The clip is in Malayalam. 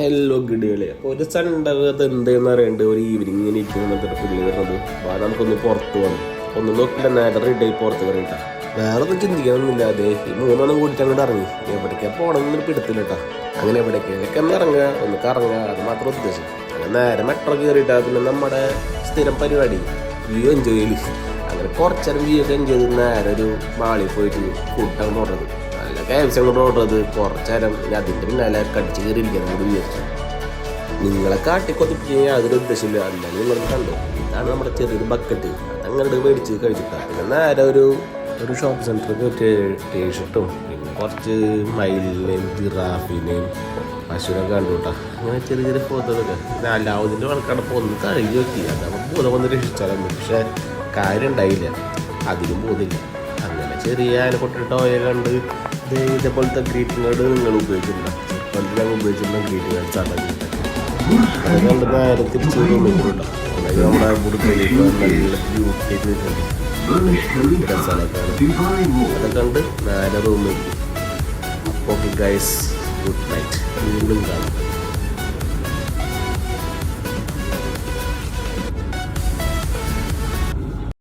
ഹലോ ഗിഡികളെ. അപ്പോൾ ഒരു സൺഡേ അത് എന്തെന്ന് അറിയേണ്ടത് ഒരു ഈവനിങ് ഇങ്ങനെ ഇരിക്കുന്നത് പുള്ളി വരുന്നത് നമുക്കൊന്ന് പുറത്ത് വന്നു ഒന്നും നോക്കില്ല, നേരെ റെഡി ആയി പുറത്ത് കയറിയിട്ടാ. വേറെ ഒന്നും ചിന്തിക്കാനൊന്നുമില്ല. അതെ ഈ മൂന്നെണ്ണം കൂടിയിട്ട് അങ്ങോട്ട് ഇറങ്ങി. എവിടേക്കാ പോകണമെന്നൊരു പിടുത്തില്ല കേട്ടോ. അങ്ങനെ എവിടേക്കൊക്കെ ഒന്ന് ഇറങ്ങുക, ഒന്ന് കറങ്ങുക, അത് മാത്രം ഉദ്ദേശം. അങ്ങനെ നേരെ മെട്രോ കയറിയിട്ടാ. പിന്നെ നമ്മുടെ സ്ഥിരം പരിപാടി വ്യൂ എൻജോയ് ചെയ്യല്. അങ്ങനെ കുറച്ചേരം വ്യൂ ഒക്കെ എൻജോയ് ചെയ്ത് നേരെ ഒരു മാളിൽ പോയിട്ട് ഫുഡ് അങ്ങോട്ട് ഓർഡർ ചെയ്തു. നല്ല ക്യാബ്സ് അങ്ങോട്ട് ഓർഡർ ചെയ്ത് കുറച്ചേരം അതിൻ്റെ പിന്നാലെ കടിച്ച് കയറിയിരിക്കാൻ കൂടി വിചാരിച്ചു. നിങ്ങളെ കാട്ടിക്കൊത്തിപ്പിച്ച് യാതൊരു ഉദ്ദേശമില്ല. എന്നാലും നിങ്ങൾക്ക് കണ്ടു, ഇതാണ് നമ്മുടെ ചെറിയൊരു ബക്കറ്റ്. അതങ്ങോട്ട് മേടിച്ച് കഴിച്ചിട്ടാണ്. പിന്നെ നേരെ ഒരു ഷോപ്പ് സെൻറ്ററിൽ പോയിട്ട് ടീഷർട്ടും പിന്നെ കുറച്ച് മയിലിനെയും ജിറാഫിനെയും പശുവിനൊക്കെ കണ്ടു കേട്ടോ. അങ്ങനെ ചെറിയ ചെറിയ ഫോട്ടോകളൊക്കെ നാലാവതിൻ്റെ ആൾക്കാരപ്പോൾ ഒന്ന് കഴുകി വെക്കി. അതപ്പോൾ ബോധം വന്ന് രക്ഷിച്ചാലും പക്ഷേ കാര്യം ഉണ്ടായില്ല, അതിലും ബോധമില്ല. അങ്ങനെ ചെറിയ അതിനെക്കൊട്ടിട്ട് ടോയ കണ്ട് ഇതേപോലത്തെ ഗ്രീറ്റിംഗ് കാർഡ് നിങ്ങൾ ഉപയോഗിച്ചിട്ടുണ്ടോ? പണ്ട് ഞങ്ങൾ ഉപയോഗിച്ചിട്ടുള്ള ഗ്രീറ്റിംഗ് കാർഡ് ചടങ്ങിട്ട് അത് കണ്ട് നേരെ തിരിച്ച് റൂമിലുണ്ടോ. അതായത് നമ്മുടെ ബുർക്കയിലേക്ക് നല്ല ബ്യൂട്ടി രസമാണ്. അത് കണ്ട് നേരെ റൂമിലേക്ക്. അപ്പോൾ ഗൈസ്, ഗുഡ് നൈറ്റ്. വീണ്ടും കാണാം.